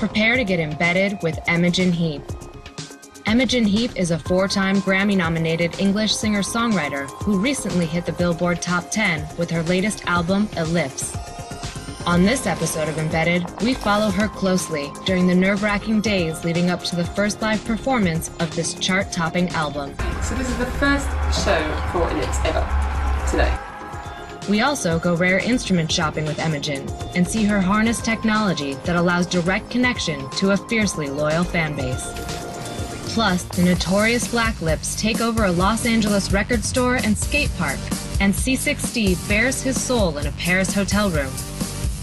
prepare to get embedded with Imogen Heap. Imogen Heap is a 4-time Grammy-nominated English singer-songwriter who recently hit the Billboard Top 10 with her latest album, Ellipse. On this episode of Embedded, we follow her closely during the nerve-wracking days leading up to the first live performance of this chart-topping album. So this is the first show for Ellipse ever, today. We also go rare instrument shopping with Imogen and see her harness technology that allows direct connection to a fiercely loyal fan base. Plus, the notorious Black Lips take over a Los Angeles record store and skate park, and C6 Steve bears his soul in a Paris hotel room.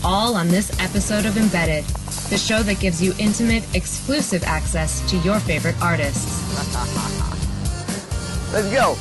All on this episode of Embedded, the show that gives you intimate, exclusive access to your favorite artists. Let's go!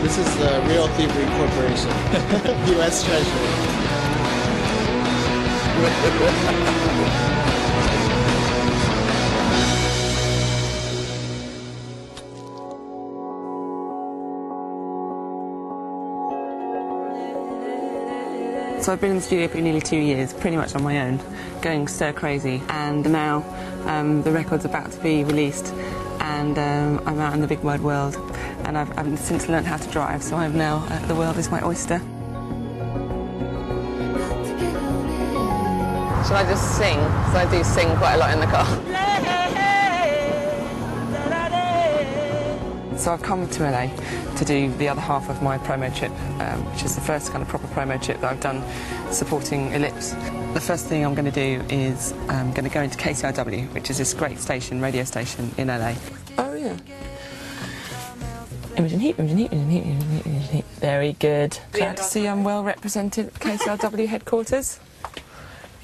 This is the Real Thievery Corporation, U.S. Treasury. So I've been in the studio for nearly 2 years, pretty much on my own, going stir crazy, and now the record's about to be released, and I'm out in the big wide world, and I've since learned how to drive, so I'm now, the world is my oyster. Shall I just sing? Because I do sing quite a lot in the car. So I've come to LA to do the other half of my promo trip, which is the first kind of proper promo trip that I've done supporting Ellipse. The first thing I'm going to do is I'm going to go into KCRW, which is this great station, radio station in LA. Oh yeah. Imogen Heap, Imogen Heap, Imogen Heap, Imogen Heap, Imogen Heap. Very good. Glad to see I'm well represented at KCRW headquarters.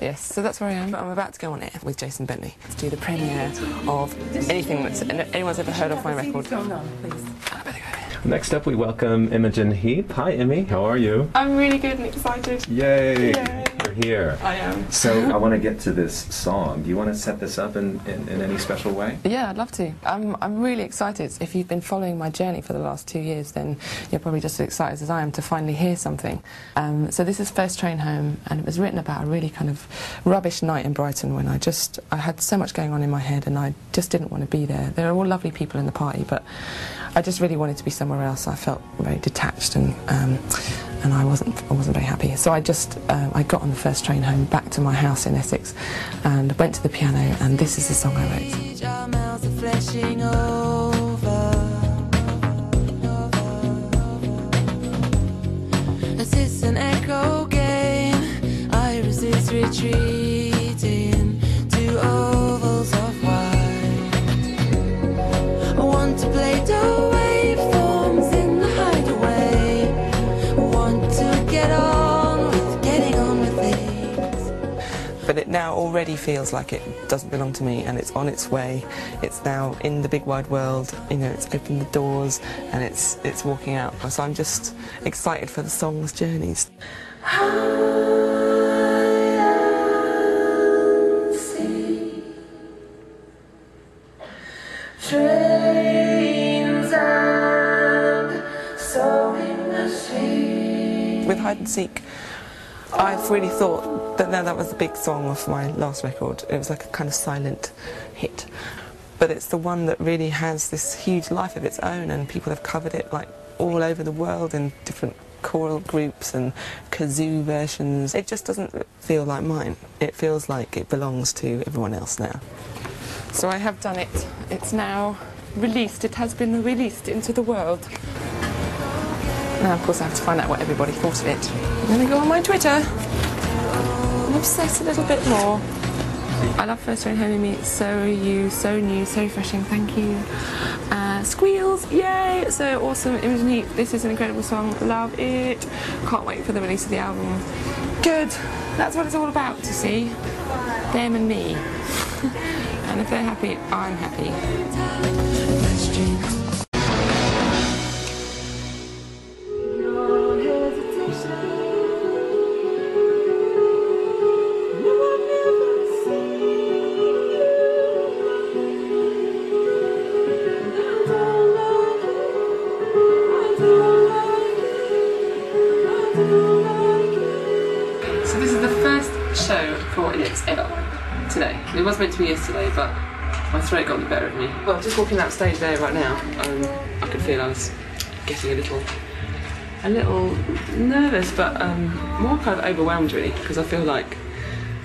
Yes, so that's where I am, but I'm about to go on air with Jason Bentley to do the premiere of anything that anyone's ever heard of my record. Hold on, please. I better go. Next up, we welcome Imogen Heap. Hi, Immy. How are you? I'm really good and excited. Yay! Yay. You're here. I am. So I want to get to this song. Do you want to set this up in any special way? Yeah, I'd love to. I'm really excited. If you've been following my journey for the last 2 years, then you're probably just as excited as I am to finally hear something. So this is First Train Home, and it was written about a really kind of rubbish night in Brighton when I had so much going on in my head and I just didn't want to be there. There are all lovely people in the party, but I just really wanted to be somewhere else. I felt very detached and I wasn't very happy. So I got on the first train home back to my house in Essex and went to the piano, and this is the song I wrote. As it's an echo game, I resist retreating to ovals of white. I want to play the waveforms in the hideaway. I want to get on with getting on with things. But it now already feels like it doesn't belong to me, and it's on its way. It's now in the big wide world, you know, it's opened the doors and it's walking out. So I'm just excited for the song's journeys. With Hide and Seek, I've really thought that that was the big song of my last record. It was like a kind of silent hit. But it's the one that really has this huge life of its own, and people have covered it like all over the world in different choral groups and kazoo versions. It just doesn't feel like mine. It feels like it belongs to everyone else now. So I have done it. It's now released. It has been released into the world. Now, of course, I have to find out what everybody thought of it. I'm going to go on my Twitter and obsess a little bit more. I love First Train Home, It's so you, so new, so refreshing, thank you. Squeals, yay! So awesome, Imogen Heap, this is an incredible song, love it. Can't wait for the release of the album. Good, that's what it's all about, you see. Them and me. And if they're happy, I'm happy. Your happiest ever today. It was meant to be yesterday, but my throat got the better of me. Well, just walking that stage there right now, I could feel I was getting a little nervous, but more kind of overwhelmed really, because I feel like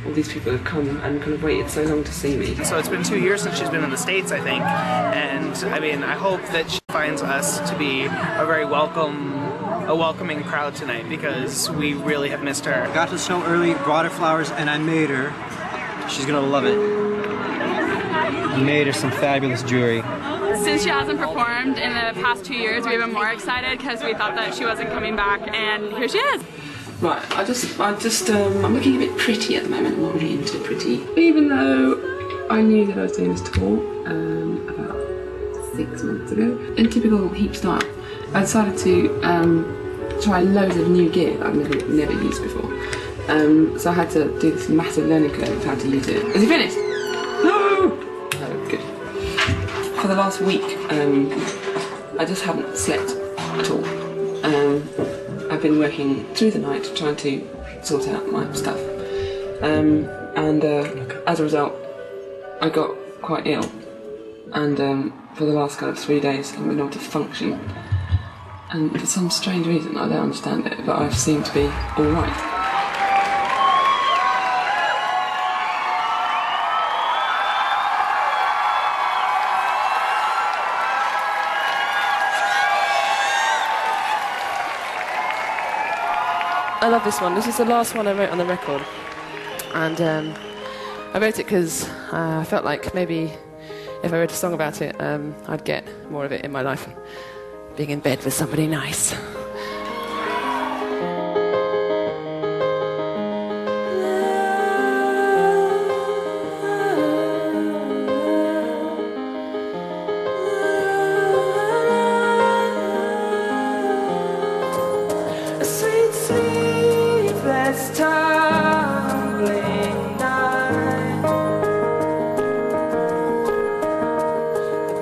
all these people have come and kind of waited so long to see me. So it's been 2 years since she's been in the States, I think, and I mean, I hope that she finds us to be a very welcoming crowd tonight, because we really have missed her. I got to the show early, brought her flowers, and I made her. She's gonna love it. I made her some fabulous jewelry. Since she hasn't performed in the past 2 years, we've been more excited because we thought that she wasn't coming back, and here she is. Right, I'm looking a bit pretty at the moment. I'm not really into pretty. Even though I knew that I was doing this tour about 6 months ago, in typical Heap style, I decided to try loads of new gear that I've never used before. So I had to do this massive learning curve of how to use it. Is it finished? No! Oh, good. For the last week, I just haven't slept at all. I've been working through the night trying to sort out my stuff, and as a result I got quite ill, and for the last kind of 3 days I haven't been able to function, and for some strange reason, I don't understand it, but I seem to be alright. I love this one. This is the last one I wrote on the record, and I wrote it because I felt like maybe if I wrote a song about it, I'd get more of it in my life, being in bed with somebody nice. Sleepless tumbling night,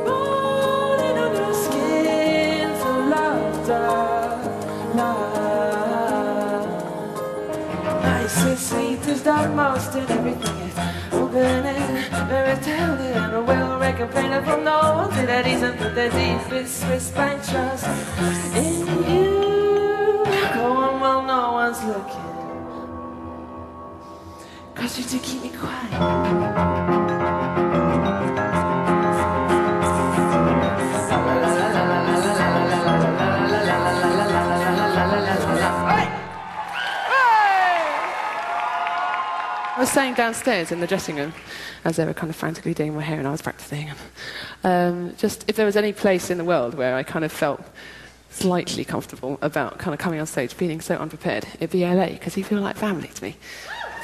the morning on your skin's a laughter night. Nice and sweet is the most in everything is opening, very telling, and a well-reckoned plainer from no one to that isn't the deepest respect trust in you. Going well, no one's looking, 'cause you do keep me quiet. I was staying downstairs in the dressing room as they were kind of frantically doing my hair and I was practicing. Just if there was any place in the world where I kind of felt slightly comfortable about kind of coming on stage feeling so unprepared, it'd be LA, because you feel like family to me.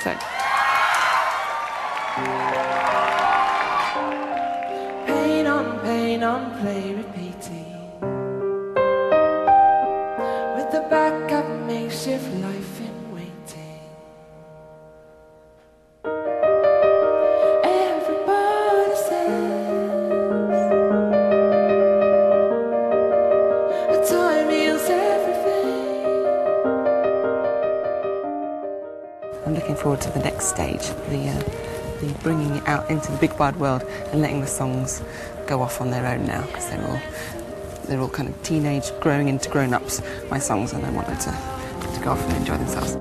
So. Pain on play repeating, with the back of makeshift life in waiting. Everybody says time heals everything. I'm looking forward to the next stage, the bringing it out into the big wide world and letting the songs go off on their own now, because they're all kind of teenage growing into grown-ups, my songs, and I want them to go off and enjoy themselves.